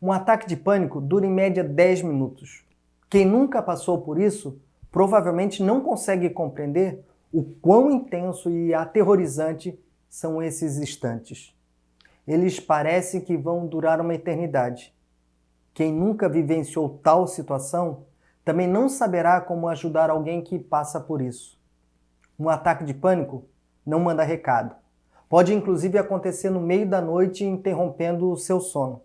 Um ataque de pânico dura em média 10 minutos. Quem nunca passou por isso provavelmente não consegue compreender o quão intenso e aterrorizante são esses instantes. Eles parecem que vão durar uma eternidade. Quem nunca vivenciou tal situação também não saberá como ajudar alguém que passa por isso. Um ataque de pânico não manda recado. Pode inclusive acontecer no meio da noite, interrompendo o seu sono.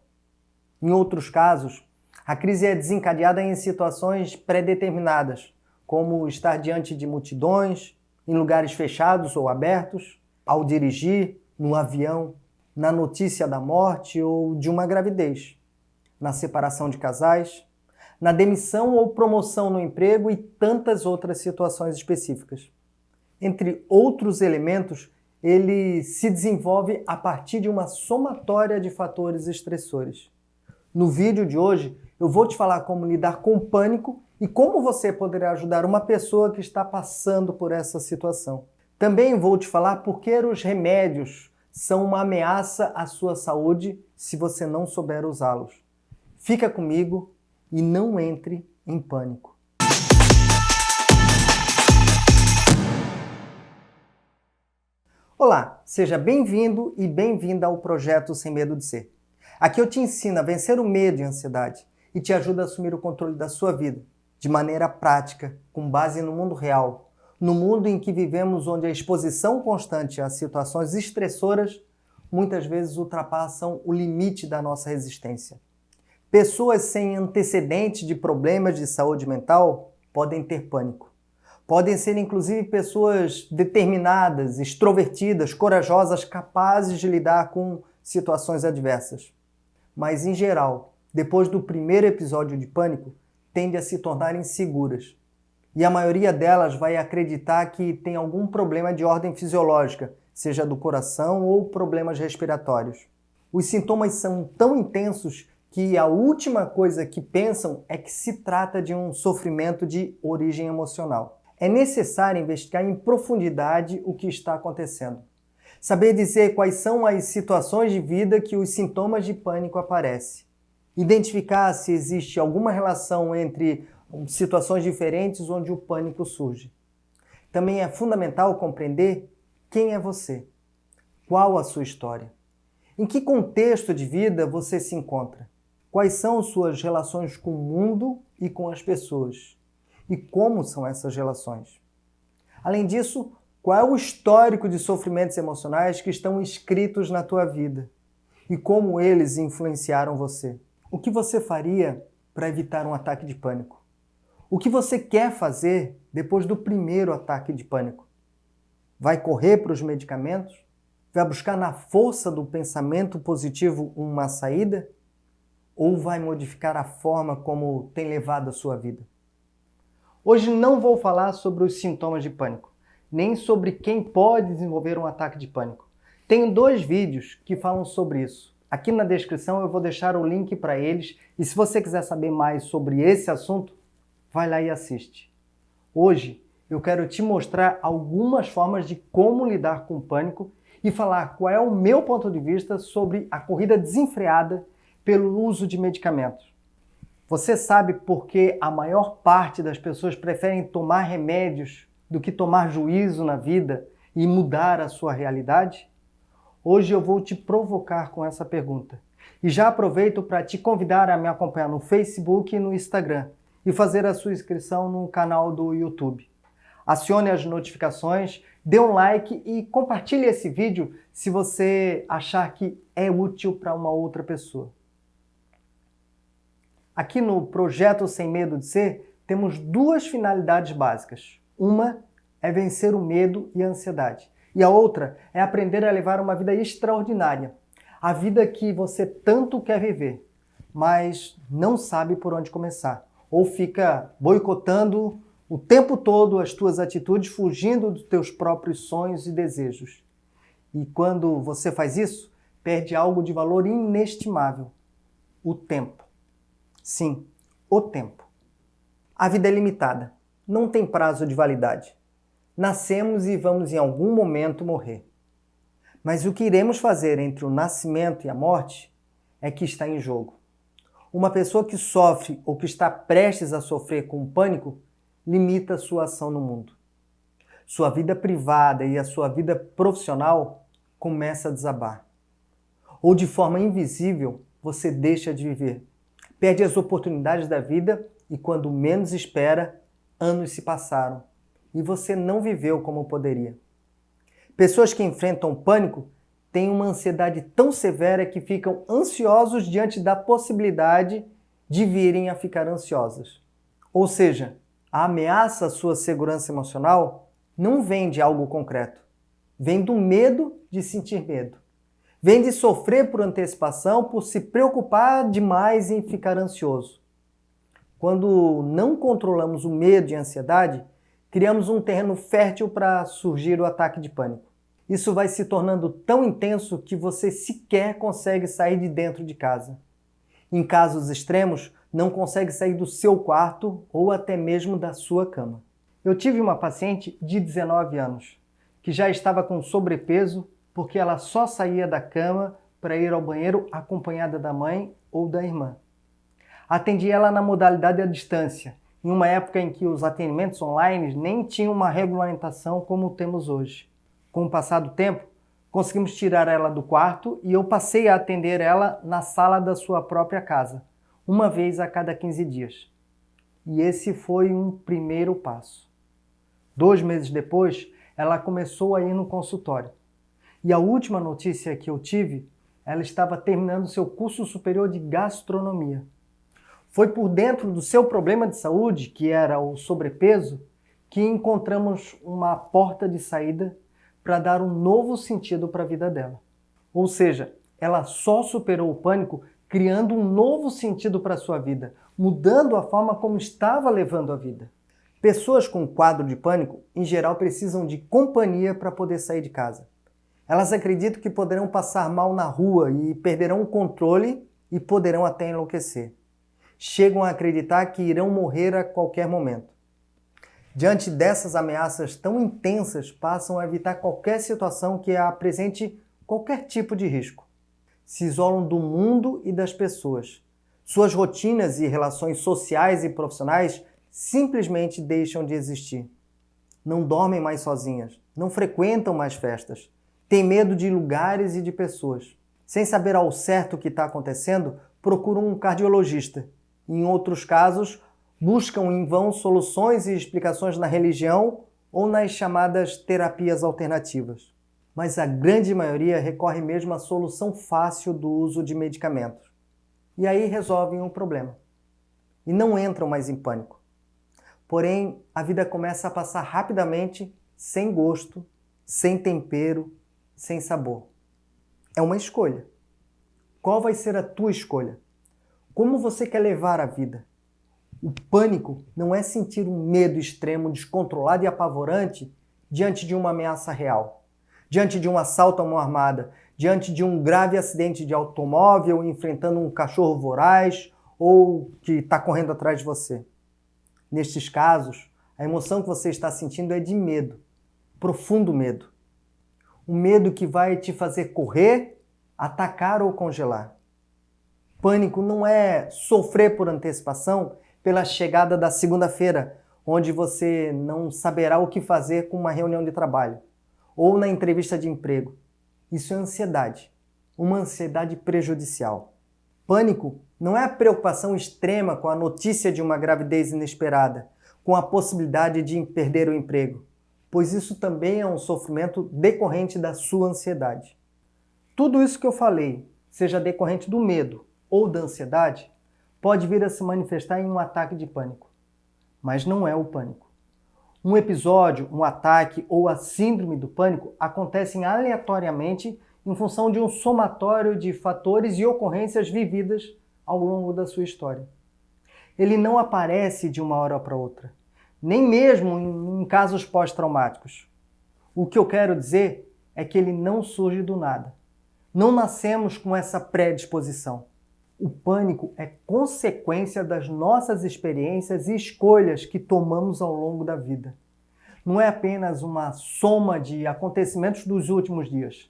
Em outros casos, a crise é desencadeada em situações pré-determinadas, como estar diante de multidões, em lugares fechados ou abertos, ao dirigir, no avião, na notícia da morte ou de uma gravidez, na separação de casais, na demissão ou promoção no emprego e tantas outras situações específicas. Entre outros elementos, ele se desenvolve a partir de uma somatória de fatores estressores. No vídeo de hoje, eu vou te falar como lidar com o pânico e como você poderá ajudar uma pessoa que está passando por essa situação. Também vou te falar por que os remédios são uma ameaça à sua saúde se você não souber usá-los. Fica comigo e não entre em pânico. Olá, seja bem-vindo e bem-vinda ao Projeto Sem Medo de Ser. Aqui eu te ensino a vencer o medo e a ansiedade e te ajudo a assumir o controle da sua vida de maneira prática, com base no mundo real, no mundo em que vivemos, onde a exposição constante a situações estressoras muitas vezes ultrapassam o limite da nossa resistência. Pessoas sem antecedentes de problemas de saúde mental podem ter pânico. Podem ser inclusive pessoas determinadas, extrovertidas, corajosas, capazes de lidar com situações adversas. Mas, em geral, depois do primeiro episódio de pânico, tendem a se tornar inseguras. E a maioria delas vai acreditar que tem algum problema de ordem fisiológica, seja do coração ou problemas respiratórios. Os sintomas são tão intensos que a última coisa que pensam é que se trata de um sofrimento de origem emocional. É necessário investigar em profundidade o que está acontecendo. Saber dizer quais são as situações de vida que os sintomas de pânico aparecem. Identificar se existe alguma relação entre situações diferentes onde o pânico surge. Também é fundamental compreender quem é você, qual a sua história, em que contexto de vida você se encontra, quais são suas relações com o mundo e com as pessoas, e como são essas relações. Além disso, qual é o histórico de sofrimentos emocionais que estão escritos na tua vida e como eles influenciaram você. O que você faria para evitar um ataque de pânico? O que você quer fazer depois do primeiro ataque de pânico? Vai correr para os medicamentos? Vai buscar na força do pensamento positivo uma saída? Ou vai modificar a forma como tem levado a sua vida? Hoje não vou falar sobre os sintomas de pânico, nem sobre quem pode desenvolver um ataque de pânico. Tenho 2 vídeos que falam sobre isso. Aqui na descrição eu vou deixar o link para eles e se você quiser saber mais sobre esse assunto, vai lá e assiste. Hoje eu quero te mostrar algumas formas de como lidar com o pânico e falar qual é o meu ponto de vista sobre a corrida desenfreada pelo uso de medicamentos. Você sabe por que a maior parte das pessoas preferem tomar remédios do que tomar juízo na vida e mudar a sua realidade? Hoje eu vou te provocar com essa pergunta. E já aproveito para te convidar a me acompanhar no Facebook e no Instagram e fazer a sua inscrição no canal do YouTube. Acione as notificações, dê um like e compartilhe esse vídeo se você achar que é útil para uma outra pessoa. Aqui no Projeto Sem Medo de Ser, temos 2 finalidades básicas. Uma é vencer o medo e a ansiedade. E a outra é aprender a levar uma vida extraordinária. A vida que você tanto quer viver, mas não sabe por onde começar. Ou fica boicotando o tempo todo as tuas atitudes, fugindo dos teus próprios sonhos e desejos. E quando você faz isso, perde algo de valor inestimável: o tempo. Sim, o tempo. A vida é limitada, não tem prazo de validade. Nascemos e vamos em algum momento morrer. Mas o que iremos fazer entre o nascimento e a morte é que está em jogo. Uma pessoa que sofre ou que está prestes a sofrer com pânico limita sua ação no mundo. Sua vida privada e a sua vida profissional começa a desabar. Ou de forma invisível, você deixa de viver. Perde as oportunidades da vida e quando menos espera, anos se passaram e você não viveu como poderia. Pessoas que enfrentam pânico têm uma ansiedade tão severa que ficam ansiosos diante da possibilidade de virem a ficar ansiosas. Ou seja, a ameaça à sua segurança emocional não vem de algo concreto. Vem do medo de sentir medo. Vem de sofrer por antecipação, por se preocupar demais em ficar ansioso. Quando não controlamos o medo e a ansiedade, criamos um terreno fértil para surgir o ataque de pânico. Isso vai se tornando tão intenso que você sequer consegue sair de dentro de casa. Em casos extremos, não consegue sair do seu quarto ou até mesmo da sua cama. Eu tive uma paciente de 19 anos que já estava com sobrepeso porque ela só saía da cama para ir ao banheiro acompanhada da mãe ou da irmã. Atendi ela na modalidade à distância, em uma época em que os atendimentos online nem tinham uma regulamentação como temos hoje. Com o passar do tempo, conseguimos tirar ela do quarto e eu passei a atender ela na sala da sua própria casa, uma vez a cada 15 dias. E esse foi um primeiro passo. 2 meses depois, ela começou a ir no consultório. E a última notícia que eu tive, ela estava terminando seu curso superior de gastronomia. Foi por dentro do seu problema de saúde, que era o sobrepeso, que encontramos uma porta de saída para dar um novo sentido para a vida dela. Ou seja, ela só superou o pânico criando um novo sentido para a sua vida, mudando a forma como estava levando a vida. Pessoas com quadro de pânico, em geral, precisam de companhia para poder sair de casa. Elas acreditam que poderão passar mal na rua e perderão o controle e poderão até enlouquecer. Chegam a acreditar que irão morrer a qualquer momento. Diante dessas ameaças tão intensas, passam a evitar qualquer situação que apresente qualquer tipo de risco. Se isolam do mundo e das pessoas. Suas rotinas e relações sociais e profissionais simplesmente deixam de existir. Não dormem mais sozinhas, não frequentam mais festas, têm medo de lugares e de pessoas. Sem saber ao certo o que está acontecendo, procuram um cardiologista. Em outros casos, buscam em vão soluções e explicações na religião ou nas chamadas terapias alternativas. Mas a grande maioria recorre mesmo à solução fácil do uso de medicamentos. E aí resolvem o problema. E não entram mais em pânico. Porém, a vida começa a passar rapidamente, sem gosto, sem tempero, sem sabor. É uma escolha. Qual vai ser a tua escolha? Como você quer levar a vida? O pânico não é sentir um medo extremo, descontrolado e apavorante diante de uma ameaça real, diante de um assalto à mão armada, diante de um grave acidente de automóvel, enfrentando um cachorro voraz ou que está correndo atrás de você. Nestes casos, a emoção que você está sentindo é de medo, profundo medo. Um medo que vai te fazer correr, atacar ou congelar. Pânico não é sofrer por antecipação pela chegada da segunda-feira, onde você não saberá o que fazer com uma reunião de trabalho, ou na entrevista de emprego. Isso é ansiedade, uma ansiedade prejudicial. Pânico não é a preocupação extrema com a notícia de uma gravidez inesperada, com a possibilidade de perder o emprego, pois isso também é um sofrimento decorrente da sua ansiedade. Tudo isso que eu falei, seja decorrente do medo ou da ansiedade, pode vir a se manifestar em um ataque de pânico. Mas não é o pânico. Um episódio, um ataque ou a síndrome do pânico acontecem aleatoriamente em função de um somatório de fatores e ocorrências vividas ao longo da sua história. Ele não aparece de uma hora para outra, nem mesmo em casos pós-traumáticos. O que eu quero dizer é que ele não surge do nada. Não nascemos com essa predisposição. O pânico é consequência das nossas experiências e escolhas que tomamos ao longo da vida. Não é apenas uma soma de acontecimentos dos últimos dias.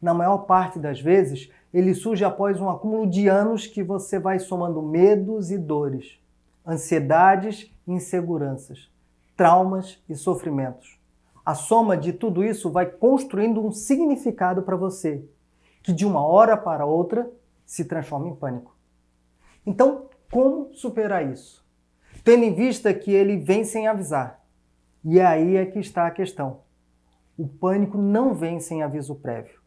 na maior parte das vezes, ele surge após um acúmulo de anos que você vai somando medos e dores, ansiedades e inseguranças, traumas e sofrimentos. A soma de tudo isso vai construindo um significado para você, que de uma hora para outra se transforma em pânico. Então, como superar isso? Tendo em vista que ele vem sem avisar. E aí é que está a questão. O pânico não vem sem aviso prévio.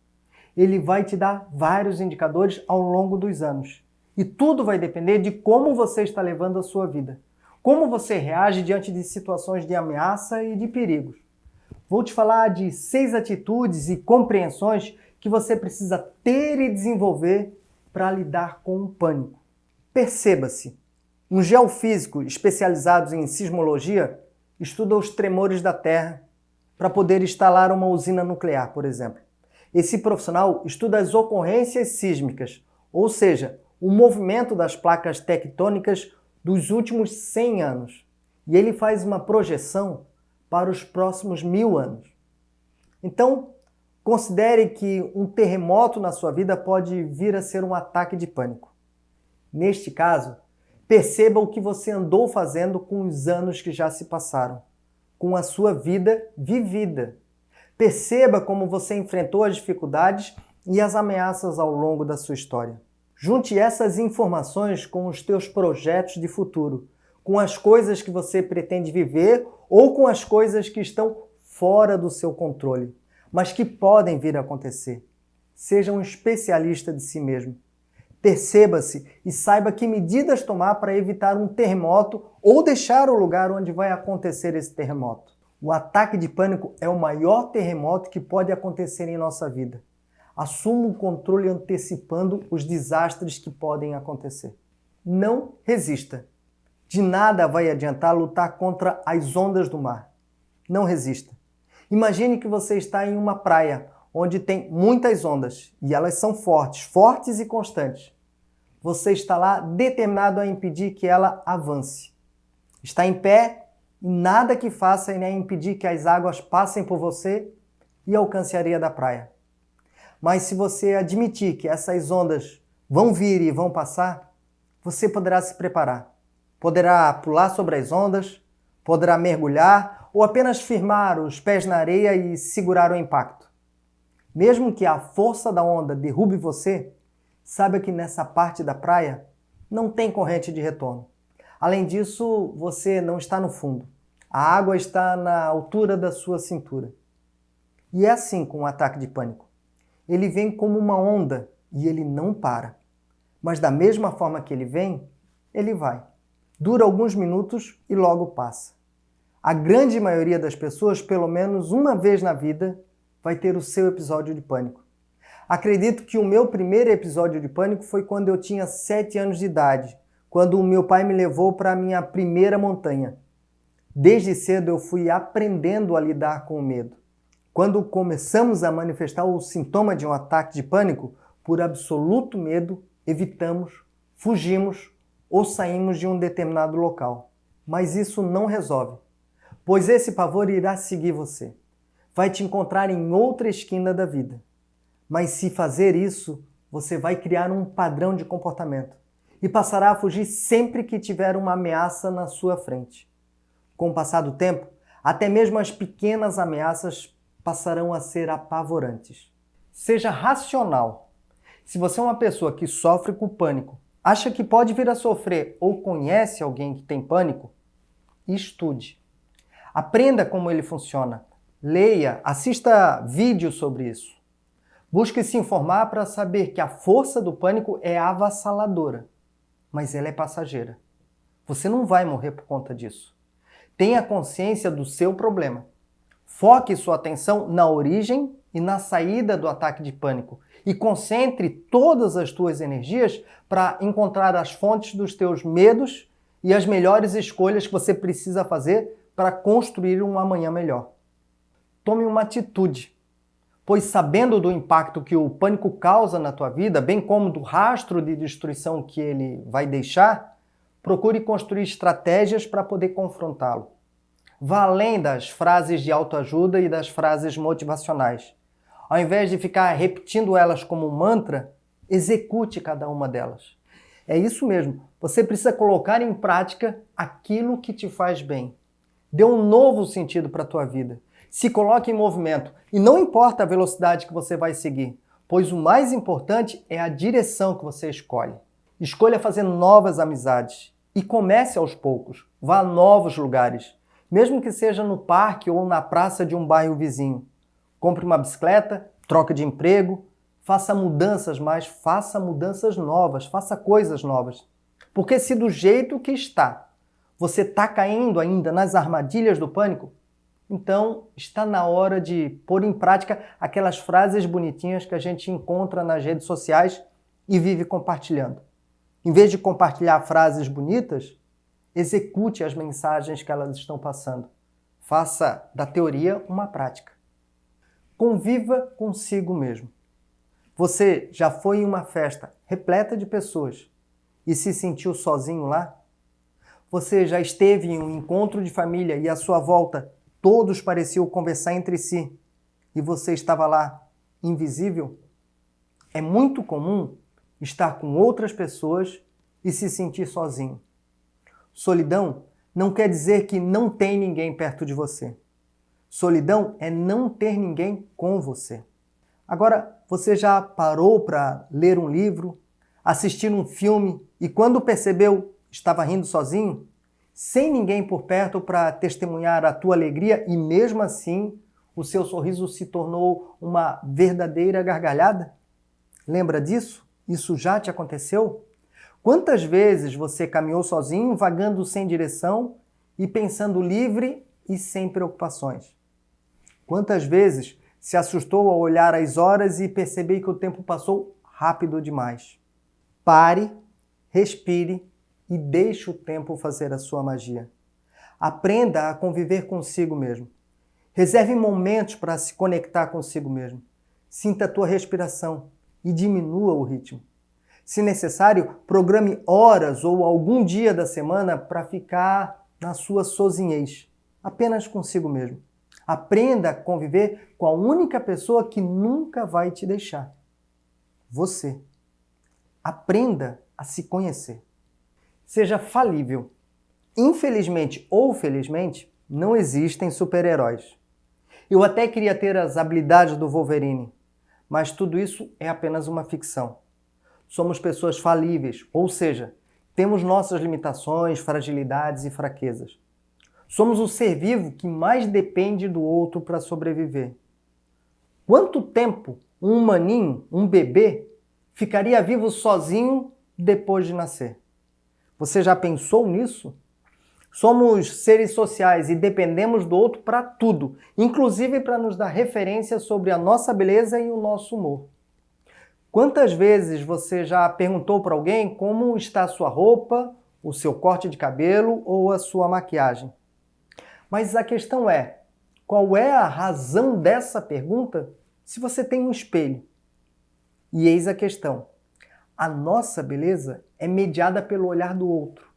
Ele vai te dar vários indicadores ao longo dos anos. E tudo vai depender de como você está levando a sua vida. Como você reage diante de situações de ameaça e de perigos. Vou te falar de 6 atitudes e compreensões que você precisa ter e desenvolver para lidar com o pânico. Perceba-se. Um geofísico especializado em sismologia estuda os tremores da Terra para poder instalar uma usina nuclear, por exemplo. Esse profissional estuda as ocorrências sísmicas, ou seja, o movimento das placas tectônicas dos últimos 100 anos. E ele faz uma projeção para os próximos 1000 anos. Então, considere que um terremoto na sua vida pode vir a ser um ataque de pânico. Neste caso, perceba o que você andou fazendo com os anos que já se passaram, com a sua vida vivida. Perceba como você enfrentou as dificuldades e as ameaças ao longo da sua história. Junte essas informações com os teus projetos de futuro, com as coisas que você pretende viver ou com as coisas que estão fora do seu controle, mas que podem vir a acontecer. Seja um especialista de si mesmo. Perceba-se e saiba que medidas tomar para evitar um terremoto ou deixar o lugar onde vai acontecer esse terremoto. O ataque de pânico é o maior terremoto que pode acontecer em nossa vida. Assuma o controle antecipando os desastres que podem acontecer. Não resista. De nada vai adiantar lutar contra as ondas do mar. Não resista. Imagine que você está em uma praia onde tem muitas ondas e elas são fortes e constantes. Você está lá determinado a impedir que ela avance. Está em pé e nada que faça irá impedir que as águas passem por você e alcance a areia da praia. Mas se você admitir que essas ondas vão vir e vão passar, você poderá se preparar. Poderá pular sobre as ondas, poderá mergulhar ou apenas firmar os pés na areia e segurar o impacto. Mesmo que a força da onda derrube você, saiba que nessa parte da praia não tem corrente de retorno. Além disso, você não está no fundo. A água está na altura da sua cintura. E é assim com o ataque de pânico. Ele vem como uma onda e ele não para. Mas da mesma forma que ele vem, ele vai. Dura alguns minutos e logo passa. A grande maioria das pessoas, pelo menos uma vez na vida, vai ter o seu episódio de pânico. Acredito que o meu primeiro episódio de pânico foi quando eu tinha 7 anos de idade, quando o meu pai me levou para a minha primeira montanha. Desde cedo eu fui aprendendo a lidar com o medo. Quando começamos a manifestar o sintoma de um ataque de pânico, por absoluto medo, evitamos, fugimos ou saímos de um determinado local. Mas isso não resolve, pois esse pavor irá seguir você. Vai te encontrar em outra esquina da vida. Mas se fazer isso, você vai criar um padrão de comportamento e passará a fugir sempre que tiver uma ameaça na sua frente. Com o passar do tempo, até mesmo as pequenas ameaças passarão a ser apavorantes. Seja racional. Se você é uma pessoa que sofre com pânico, acha que pode vir a sofrer ou conhece alguém que tem pânico, estude. Aprenda como ele funciona. Leia, assista vídeos sobre isso. Busque se informar para saber que a força do pânico é avassaladora, mas ela é passageira. Você não vai morrer por conta disso. Tenha consciência do seu problema. Foque sua atenção na origem e na saída do ataque de pânico e concentre todas as tuas energias para encontrar as fontes dos teus medos e as melhores escolhas que você precisa fazer para construir um amanhã melhor. Tome uma atitude, pois sabendo do impacto que o pânico causa na tua vida, bem como do rastro de destruição que ele vai deixar, procure construir estratégias para poder confrontá-lo. Vá além das frases de autoajuda e das frases motivacionais. Ao invés de ficar repetindo elas como um mantra, execute cada uma delas. É isso mesmo, você precisa colocar em prática aquilo que te faz bem. Dê um novo sentido para a tua vida. Se coloque em movimento. E não importa a velocidade que você vai seguir, pois o mais importante é a direção que você escolhe. Escolha fazer novas amizades e comece aos poucos. Vá a novos lugares, mesmo que seja no parque ou na praça de um bairro vizinho. Compre uma bicicleta, troque de emprego, faça mudanças, mas faça mudanças novas, faça coisas novas. Porque se do jeito que está, você está caindo ainda nas armadilhas do pânico, então está na hora de pôr em prática aquelas frases bonitinhas que a gente encontra nas redes sociais e vive compartilhando. Em vez de compartilhar frases bonitas, execute as mensagens que elas estão passando. Faça da teoria uma prática. Conviva consigo mesmo. Você já foi em uma festa repleta de pessoas e se sentiu sozinho lá? Você já esteve em um encontro de família e à sua volta todos pareciam conversar entre si e você estava lá invisível? É muito comum estar com outras pessoas e se sentir sozinho. Solidão não quer dizer que não tem ninguém perto de você. Solidão é não ter ninguém com você. Agora, você já parou para ler um livro, assistir um filme e quando percebeu, estava rindo sozinho? Sem ninguém por perto para testemunhar a tua alegria e mesmo assim o seu sorriso se tornou uma verdadeira gargalhada? Lembra disso? Isso já te aconteceu? Quantas vezes você caminhou sozinho, vagando sem direção e pensando livre e sem preocupações? Quantas vezes se assustou ao olhar as horas e perceber que o tempo passou rápido demais? Pare, respire e deixe o tempo fazer a sua magia. Aprenda a conviver consigo mesmo. Reserve momentos para se conectar consigo mesmo. Sinta a tua respiração e diminua o ritmo. Se necessário, programe horas ou algum dia da semana para ficar na sua sozinhez, apenas consigo mesmo. Aprenda a conviver com a única pessoa que nunca vai te deixar. Você. Aprenda a se conhecer. Seja falível. Infelizmente ou felizmente, não existem super-heróis. Eu até queria ter as habilidades do Wolverine, mas tudo isso é apenas uma ficção. Somos pessoas falíveis, ou seja, temos nossas limitações, fragilidades e fraquezas. Somos o ser vivo que mais depende do outro para sobreviver. Quanto tempo um humaninho, um bebê, ficaria vivo sozinho depois de nascer? Você já pensou nisso? Somos seres sociais e dependemos do outro para tudo, inclusive para nos dar referência sobre a nossa beleza e o nosso humor. Quantas vezes você já perguntou para alguém como está a sua roupa, o seu corte de cabelo ou a sua maquiagem? Mas a questão é, qual é a razão dessa pergunta se você tem um espelho? E eis a questão. A nossa beleza é mediada pelo olhar do outro.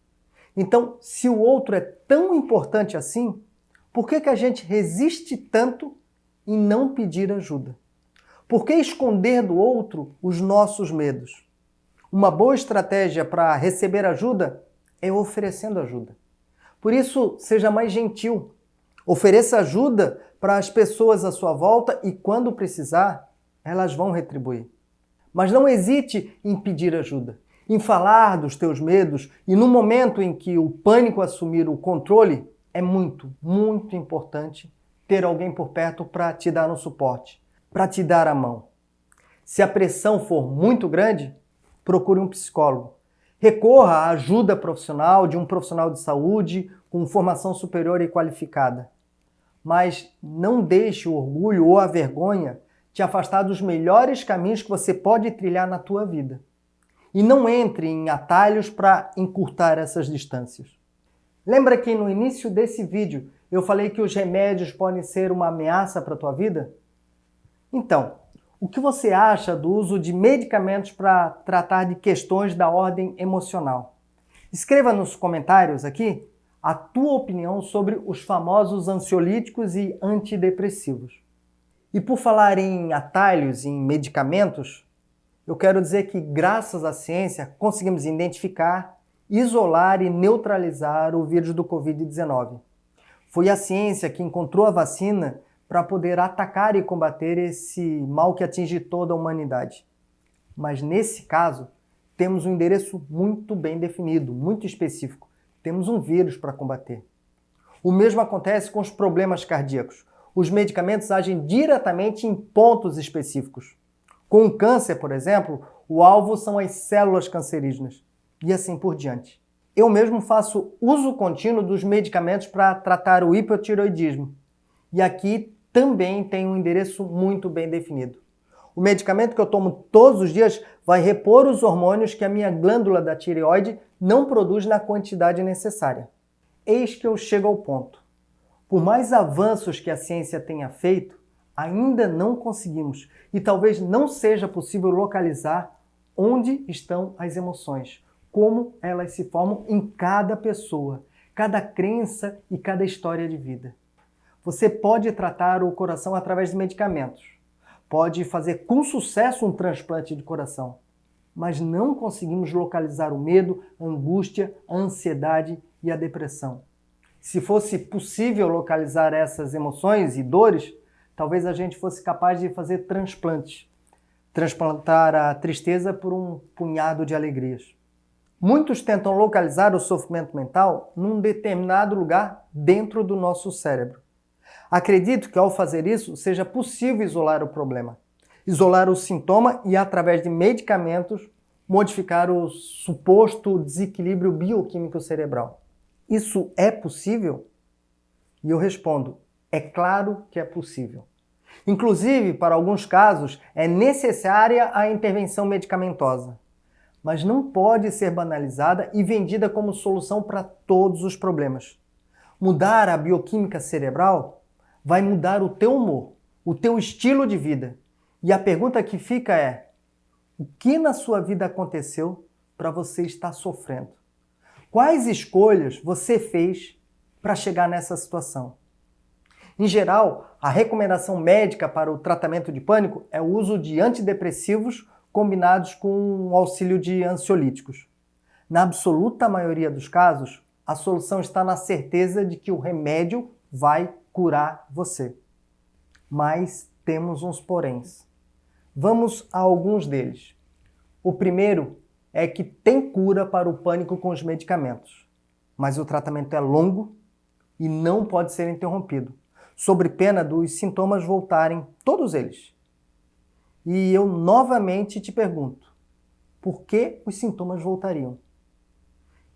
Então, se o outro é tão importante assim, por que a gente resiste tanto em não pedir ajuda? Por que esconder do outro os nossos medos? Uma boa estratégia para receber ajuda é oferecendo ajuda. Por isso, seja mais gentil. Ofereça ajuda para as pessoas à sua volta e, quando precisar, elas vão retribuir. Mas não hesite em pedir ajuda, em falar dos teus medos e no momento em que o pânico assumir o controle, é muito, muito importante ter alguém por perto para te dar um suporte, para te dar a mão. Se a pressão for muito grande, procure um psicólogo. Recorra à ajuda profissional de um profissional de saúde com formação superior e qualificada. Mas não deixe o orgulho ou a vergonha te afastar dos melhores caminhos que você pode trilhar na tua vida. E não entre em atalhos para encurtar essas distâncias. Lembra que no início desse vídeo eu falei que os remédios podem ser uma ameaça para a tua vida? Então, o que você acha do uso de medicamentos para tratar de questões da ordem emocional? Escreva nos comentários aqui a tua opinião sobre os famosos ansiolíticos e antidepressivos. E por falar em atalhos, em medicamentos, eu quero dizer que graças à ciência conseguimos identificar, isolar e neutralizar o vírus do Covid-19. Foi a ciência que encontrou a vacina para poder atacar e combater esse mal que atinge toda a humanidade. Mas nesse caso, temos um endereço muito bem definido, muito específico. Temos um vírus para combater. O mesmo acontece com os problemas cardíacos. Os medicamentos agem diretamente em pontos específicos. Com o câncer, por exemplo, o alvo são as células cancerígenas. E assim por diante. Eu mesmo faço uso contínuo dos medicamentos para tratar o hipotireoidismo. E aqui também tem um endereço muito bem definido. O medicamento que eu tomo todos os dias vai repor os hormônios que a minha glândula da tireoide não produz na quantidade necessária. Eis que eu chego ao ponto. Por mais avanços que a ciência tenha feito, ainda não conseguimos e talvez não seja possível localizar onde estão as emoções, como elas se formam em cada pessoa, cada crença e cada história de vida. Você pode tratar o coração através de medicamentos, pode fazer com sucesso um transplante de coração, mas não conseguimos localizar o medo, a angústia, a ansiedade e a depressão. Se fosse possível localizar essas emoções e dores, talvez a gente fosse capaz de fazer transplantes. Transplantar a tristeza por um punhado de alegrias. Muitos tentam localizar o sofrimento mental num determinado lugar dentro do nosso cérebro. Acredito que ao fazer isso seja possível isolar o problema, isolar o sintoma e, através de medicamentos, modificar o suposto desequilíbrio bioquímico cerebral. Isso é possível? E eu respondo, é claro que é possível. Inclusive, para alguns casos, é necessária a intervenção medicamentosa, mas não pode ser banalizada e vendida como solução para todos os problemas. Mudar a bioquímica cerebral vai mudar o teu humor, o teu estilo de vida. E a pergunta que fica é, o que na sua vida aconteceu para você estar sofrendo? Quais escolhas você fez para chegar nessa situação? Em geral, a recomendação médica para o tratamento de pânico é o uso de antidepressivos combinados com o auxílio de ansiolíticos. Na absoluta maioria dos casos, a solução está na certeza de que o remédio vai curar você. Mas temos uns poréns. Vamos a alguns deles. O primeiro é que tem cura para o pânico com os medicamentos, mas o tratamento é longo e não pode ser interrompido, sob pena dos sintomas voltarem, todos eles. E eu novamente te pergunto, por que os sintomas voltariam?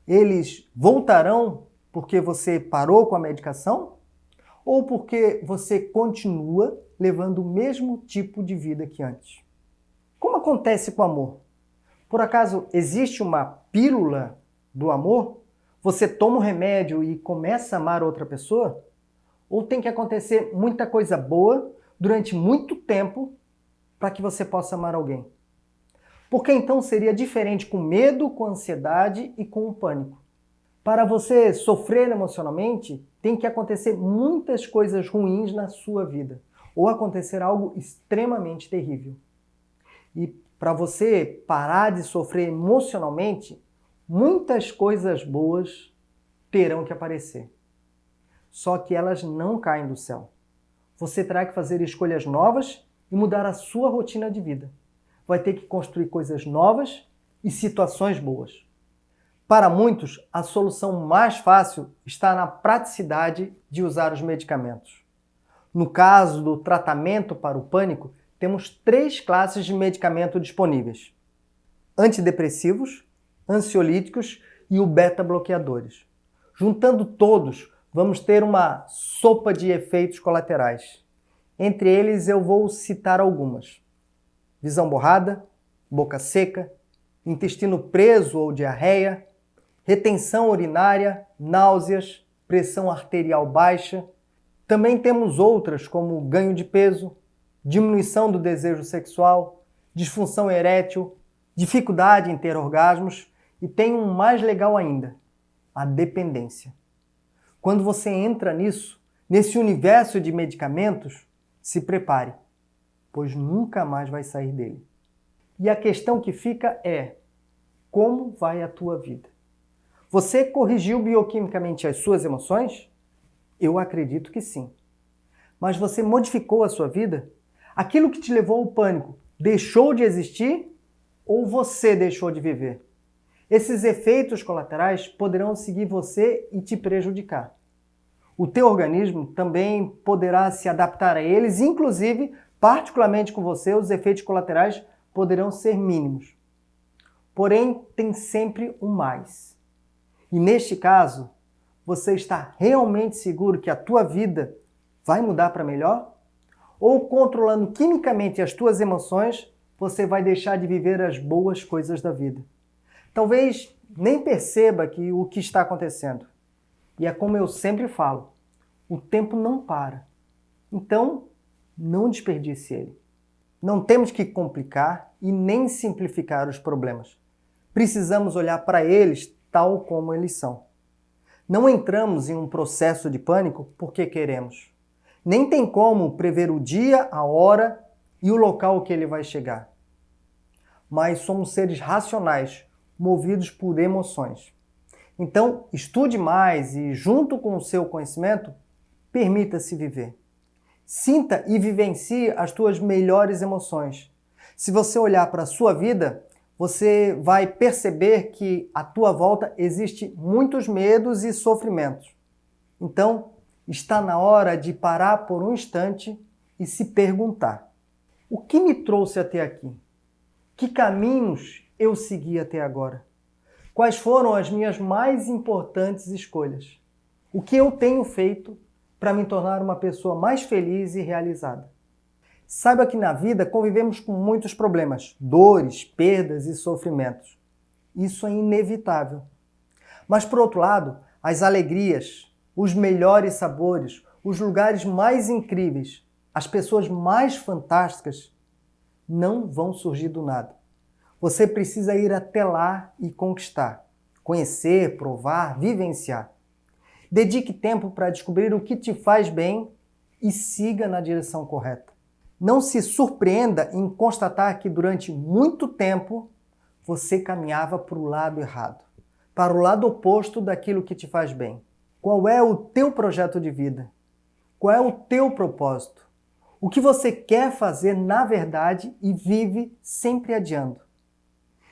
Eles voltarão porque você parou com a medicação? Ou porque você continua levando o mesmo tipo de vida que antes? Como acontece com o amor? Por acaso existe uma pílula do amor? Você toma um remédio e começa a amar outra pessoa? Ou tem que acontecer muita coisa boa durante muito tempo para que você possa amar alguém? Porque então seria diferente com medo, com ansiedade e com o pânico. Para você sofrer emocionalmente, tem que acontecer muitas coisas ruins na sua vida, ou acontecer algo extremamente terrível. E para você parar de sofrer emocionalmente, muitas coisas boas terão que aparecer. Só que elas não caem do céu. Você terá que fazer escolhas novas e mudar a sua rotina de vida. Vai ter que construir coisas novas e situações boas. Para muitos, a solução mais fácil está na praticidade de usar os medicamentos. No caso do tratamento para o pânico, temos 3 classes de medicamento disponíveis: antidepressivos, ansiolíticos e o beta-bloqueadores. Juntando todos, vamos ter uma sopa de efeitos colaterais. Entre eles eu vou citar algumas: visão borrada, boca seca, intestino preso ou diarreia, retenção urinária, náuseas, pressão arterial baixa. Também temos outras como ganho de peso, diminuição do desejo sexual, disfunção erétil, dificuldade em ter orgasmos e tem um mais legal ainda, a dependência. Quando você entra nisso, nesse universo de medicamentos, se prepare. pois nunca mais vai sair dele. E a questão que fica é: como vai a tua vida? Você corrigiu bioquimicamente as suas emoções? Eu acredito que sim. Mas você modificou a sua vida? Aquilo que te levou ao pânico deixou de existir ou você deixou de viver? Esses efeitos colaterais poderão seguir você e te prejudicar. O teu organismo também poderá se adaptar a eles, inclusive, particularmente com você, os efeitos colaterais poderão ser mínimos. Porém, tem sempre um mais. E neste caso, você está realmente seguro que a tua vida vai mudar para melhor? Ou controlando quimicamente as tuas emoções, você vai deixar de viver as boas coisas da vida? Talvez nem perceba o que está acontecendo. E é como eu sempre falo, o tempo não para. Então, não desperdice ele. Não temos que complicar e nem simplificar os problemas. Precisamos olhar para eles tal como eles são. Não entramos em um processo de pânico porque queremos. Nem tem como prever o dia, a hora e o local que ele vai chegar. Mas somos seres racionais, movidos por emoções. Então, estude mais e, junto com o seu conhecimento, permita-se viver. Sinta e vivencie as tuas melhores emoções. Se você olhar para a sua vida, você vai perceber que à tua volta existem muitos medos e sofrimentos. Então, está na hora de parar por um instante e se perguntar: o que me trouxe até aqui? Que caminhos eu segui até agora? Quais foram as minhas mais importantes escolhas? O que eu tenho feito para me tornar uma pessoa mais feliz e realizada? Saiba que na vida convivemos com muitos problemas, dores, perdas e sofrimentos. Isso é inevitável. Mas, por outro lado, as alegrias, os melhores sabores, os lugares mais incríveis, as pessoas mais fantásticas não vão surgir do nada. Você precisa ir até lá e conquistar, conhecer, provar, vivenciar. Dedique tempo para descobrir o que te faz bem e siga na direção correta. Não se surpreenda em constatar que durante muito tempo você caminhava para o lado errado, para o lado oposto daquilo que te faz bem. Qual é o teu projeto de vida? Qual é o teu propósito? O que você quer fazer na verdade e vive sempre adiando?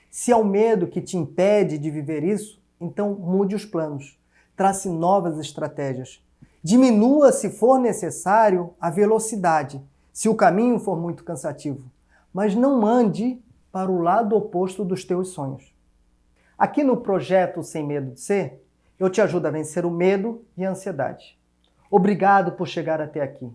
Se é o medo que te impede de viver isso, então mude os planos, trace novas estratégias. Diminua, se for necessário, a velocidade, se o caminho for muito cansativo, mas não ande para o lado oposto dos teus sonhos. Aqui no projeto Sem Medo de Ser, eu te ajudo a vencer o medo e a ansiedade. Obrigado por chegar até aqui.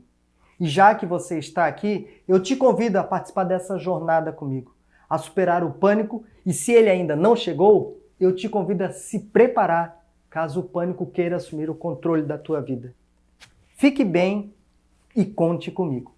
E já que você está aqui, eu te convido a participar dessa jornada comigo, a superar o pânico, e se ele ainda não chegou, eu te convido a se preparar caso o pânico queira assumir o controle da tua vida. Fique bem e conte comigo.